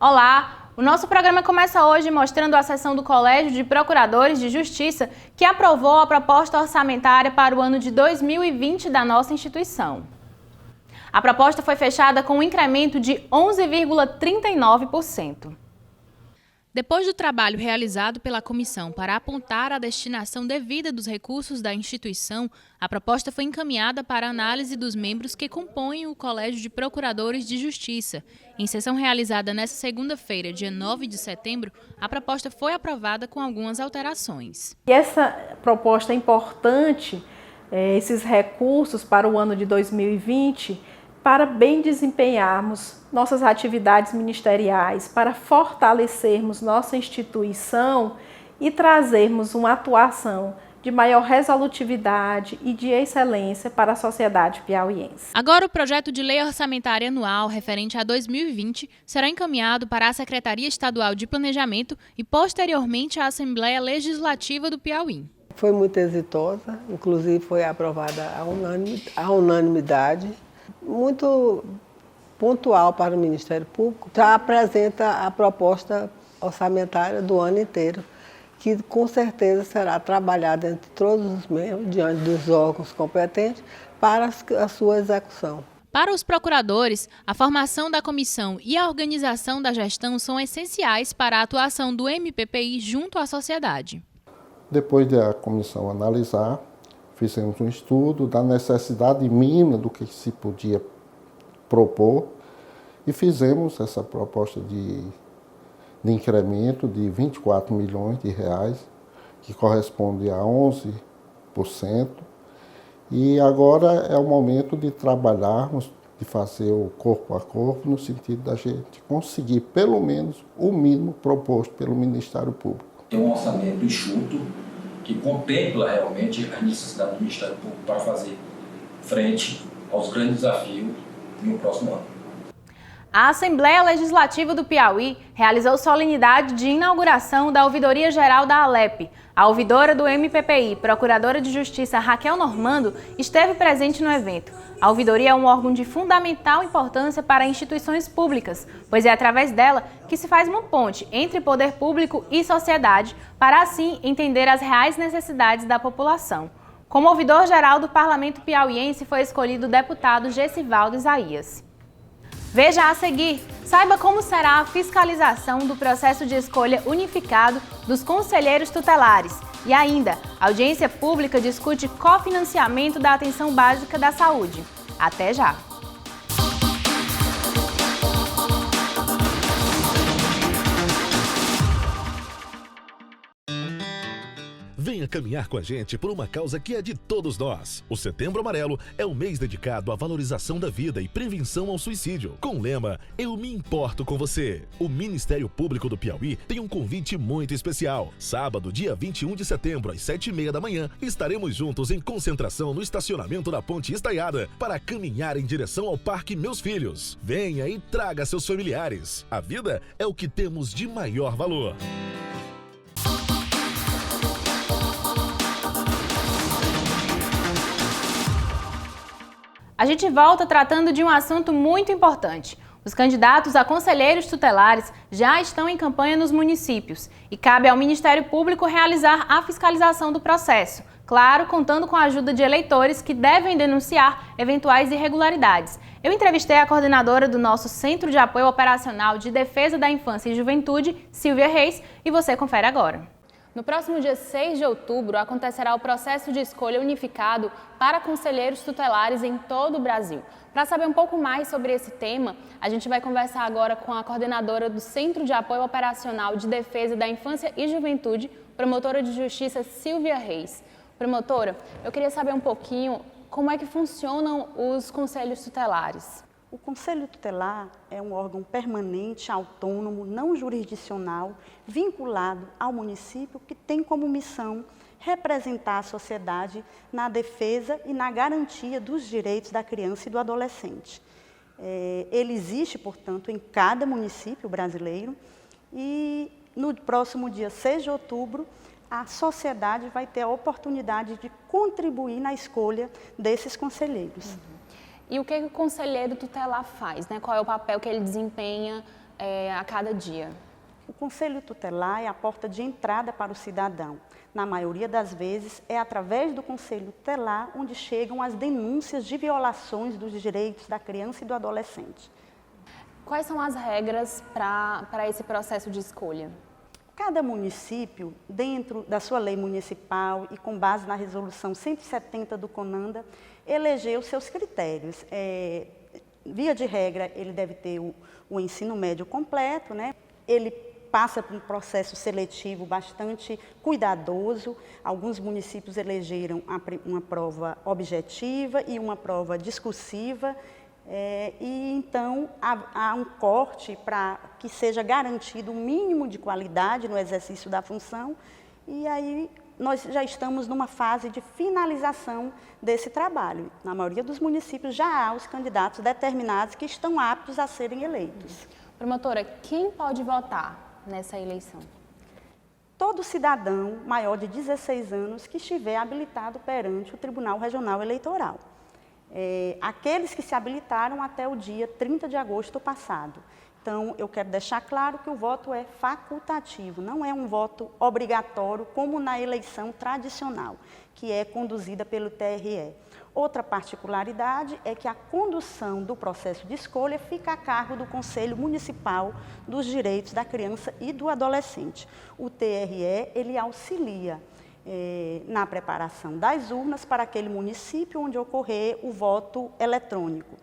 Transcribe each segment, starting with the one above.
Olá! O nosso programa começa hoje mostrando a sessão do Colégio de Procuradores de Justiça que aprovou a proposta orçamentária para o ano de 2020 da nossa instituição. A proposta foi fechada com um incremento de 11,39%. Depois do trabalho realizado pela comissão para apontar a destinação devida dos recursos da instituição, a proposta foi encaminhada para análise dos membros que compõem o Colégio de Procuradores de Justiça. Em sessão realizada nesta segunda-feira, dia 9 de setembro, a proposta foi aprovada com algumas alterações. E essa proposta é importante, esses recursos para o ano de 2020, para bem desempenharmos nossas atividades ministeriais, para fortalecermos nossa instituição e trazermos uma atuação de maior resolutividade e de excelência para a sociedade piauiense. Agora, o projeto de lei orçamentária anual referente a 2020 será encaminhado para a Secretaria Estadual de Planejamento e, posteriormente, à Assembleia Legislativa do Piauí. Foi muito exitosa, inclusive foi aprovada à unanimidade. Muito pontual para o Ministério Público, já apresenta a proposta orçamentária do ano inteiro, que com certeza será trabalhada entre todos os membros, diante dos órgãos competentes, para a sua execução. Para os procuradores, a formação da comissão e a organização da gestão são essenciais para a atuação do MPPI junto à sociedade. Depois da comissão analisar, fizemos um estudo da necessidade mínima do que se podia propor e fizemos essa proposta de incremento de 24 milhões de reais, que corresponde a 11%. E agora é o momento de trabalharmos, de fazer o corpo a corpo, no sentido da gente conseguir pelo menos o mínimo proposto pelo Ministério Público. Tem um orçamento enxuto, que contempla realmente a necessidade do Ministério Público para fazer frente aos grandes desafios no próximo ano. A Assembleia Legislativa do Piauí realizou solenidade de inauguração da Ouvidoria Geral da Alep. A ouvidora do MPPI, Procuradora de Justiça Raquel Normando, esteve presente no evento. A ouvidoria é um órgão de fundamental importância para instituições públicas, pois é através dela que se faz uma ponte entre poder público e sociedade, para assim entender as reais necessidades da população. Como ouvidor-geral do Parlamento piauiense foi escolhido o deputado Gessivaldo Isaías. Veja a seguir, saiba como será a fiscalização do processo de escolha unificado dos conselheiros tutelares. E ainda, a audiência pública discute cofinanciamento da atenção básica da saúde. Até já! Venha caminhar com a gente por uma causa que é de todos nós. O Setembro Amarelo é um mês dedicado à valorização da vida e prevenção ao suicídio. Com o lema Eu Me Importo com Você. O Ministério Público do Piauí tem um convite muito especial. Sábado, dia 21 de setembro, às 7h30 da manhã, estaremos juntos em concentração no estacionamento da Ponte Estaiada para caminhar em direção ao Parque Meus Filhos. Venha e traga seus familiares. A vida é o que temos de maior valor. A gente volta tratando de um assunto muito importante. Os candidatos a conselheiros tutelares já estão em campanha nos municípios e cabe ao Ministério Público realizar a fiscalização do processo. Claro, contando com a ajuda de eleitores que devem denunciar eventuais irregularidades. Eu entrevistei a coordenadora do nosso Centro de Apoio Operacional de Defesa da Infância e Juventude, Silvia Reis, e você confere agora. No próximo dia 6 de outubro, acontecerá o processo de escolha unificado para conselheiros tutelares em todo o Brasil. Para saber um pouco mais sobre esse tema, a gente vai conversar agora com a coordenadora do Centro de Apoio Operacional de Defesa da Infância e Juventude, promotora de Justiça Silvia Reis. Promotora, eu queria saber um pouquinho como é que funcionam os conselhos tutelares. O Conselho Tutelar é um órgão permanente, autônomo, não jurisdicional, vinculado ao município, que tem como missão representar a sociedade na defesa e na garantia dos direitos da criança e do adolescente. Ele existe, portanto, em cada município brasileiro e no próximo dia 6 de outubro, a sociedade vai ter a oportunidade de contribuir na escolha desses conselheiros. E o que o conselheiro tutelar faz, né? Qual é o papel que ele desempenha a cada dia? O Conselho Tutelar é a porta de entrada para o cidadão. Na maioria das vezes, é através do Conselho Tutelar onde chegam as denúncias de violações dos direitos da criança e do adolescente. Quais são as regras para esse processo de escolha? Cada município, dentro da sua lei municipal e com base na resolução 170 do CONANDA, elegeu seus critérios. Via de regra, ele deve ter o ensino médio completo, né? Ele passa por um processo seletivo bastante cuidadoso. Alguns municípios elegeram uma prova objetiva e uma prova discursiva. E então há um corte para que seja garantido um mínimo de qualidade no exercício da função, e aí nós já estamos numa fase de finalização desse trabalho. Na maioria dos municípios já há os candidatos determinados que estão aptos a serem eleitos. Promotora, quem pode votar nessa eleição? Todo cidadão maior de 16 anos que estiver habilitado perante o Tribunal Regional Eleitoral. Aqueles que se habilitaram até o dia 30 de agosto passado. Então, eu quero deixar claro que o voto é facultativo, não é um voto obrigatório como na eleição tradicional, que é conduzida pelo TRE. Outra particularidade é que a condução do processo de escolha fica a cargo do Conselho Municipal dos Direitos da Criança e do Adolescente. O TRE, ele auxilia na preparação das urnas para aquele município onde ocorrer o voto eletrônico.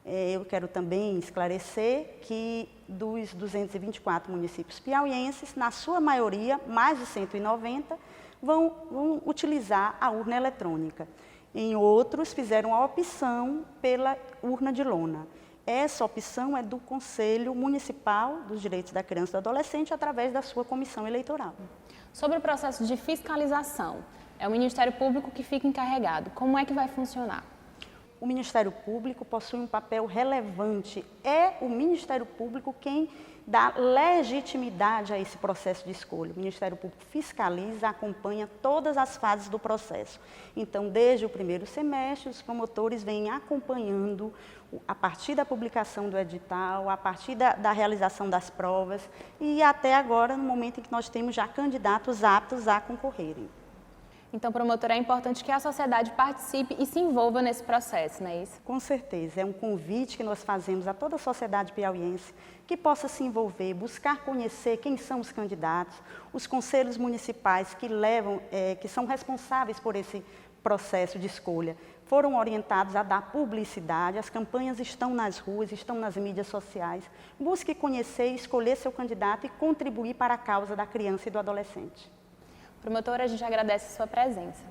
Eu quero também esclarecer que dos 224 municípios piauienses, na sua maioria, mais de 190, vão utilizar a urna eletrônica. Em outros, fizeram a opção pela urna de lona. Essa opção é do Conselho Municipal dos Direitos da Criança e do Adolescente, através da sua comissão eleitoral. Sobre o processo de fiscalização, é o Ministério Público que fica encarregado. Como é que vai funcionar? O Ministério Público possui um papel relevante. É o Ministério Público quem dá legitimidade a esse processo de escolha. O Ministério Público fiscaliza, acompanha todas as fases do processo. Então, desde o primeiro semestre, os promotores vêm acompanhando a partir da publicação do edital, a partir da realização das provas e até agora, no momento em que nós temos já candidatos aptos a concorrerem. Então, promotora, é importante que a sociedade participe e se envolva nesse processo, não é isso? Com certeza, é um convite que nós fazemos a toda a sociedade piauiense que possa se envolver, buscar conhecer quem são os candidatos, os conselhos municipais que são responsáveis por esse processo de escolha. Foram orientados a dar publicidade, as campanhas estão nas ruas, estão nas mídias sociais. Busque conhecer, escolher seu candidato e contribuir para a causa da criança e do adolescente. Promotora, a gente agradece a sua presença.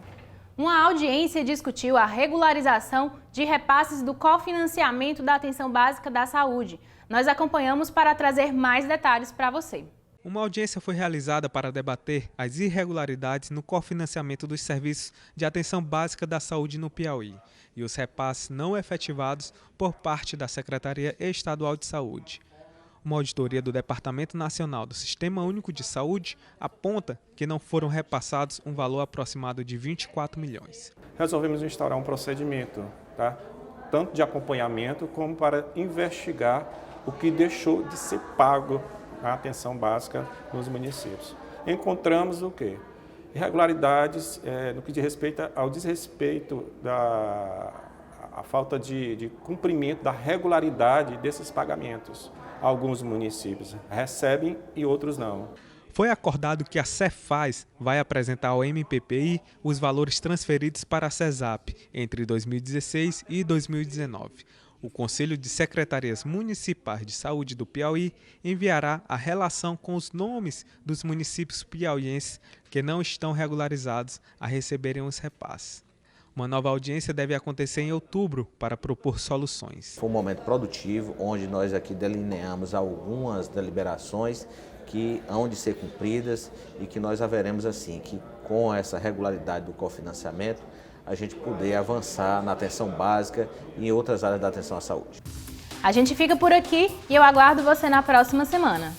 Uma audiência discutiu a regularização de repasses do cofinanciamento da Atenção Básica da Saúde. Nós acompanhamos para trazer mais detalhes para você. Uma audiência foi realizada para debater as irregularidades no cofinanciamento dos serviços de atenção básica da saúde no Piauí e os repasses não efetivados por parte da Secretaria Estadual de Saúde. Uma auditoria do Departamento Nacional do Sistema Único de Saúde aponta que não foram repassados um valor aproximado de 24 milhões. Resolvemos instaurar um procedimento, tanto de acompanhamento como para investigar o que deixou de ser pago na atenção básica nos municípios. Encontramos o quê? Irregularidades no que diz respeito ao desrespeito a falta de cumprimento da regularidade desses pagamentos. Alguns municípios recebem e outros não. Foi acordado que a Cefaz vai apresentar ao MPPI os valores transferidos para a CESAP entre 2016 e 2019. O Conselho de Secretarias Municipais de Saúde do Piauí enviará a relação com os nomes dos municípios piauienses que não estão regularizados a receberem os repasses. Uma nova audiência deve acontecer em outubro para propor soluções. Foi um momento produtivo, onde nós aqui delineamos algumas deliberações que hão de ser cumpridas e que nós haveremos assim, que com essa regularidade do cofinanciamento, a gente poder avançar na atenção básica e em outras áreas da atenção à saúde. A gente fica por aqui e eu aguardo você na próxima semana.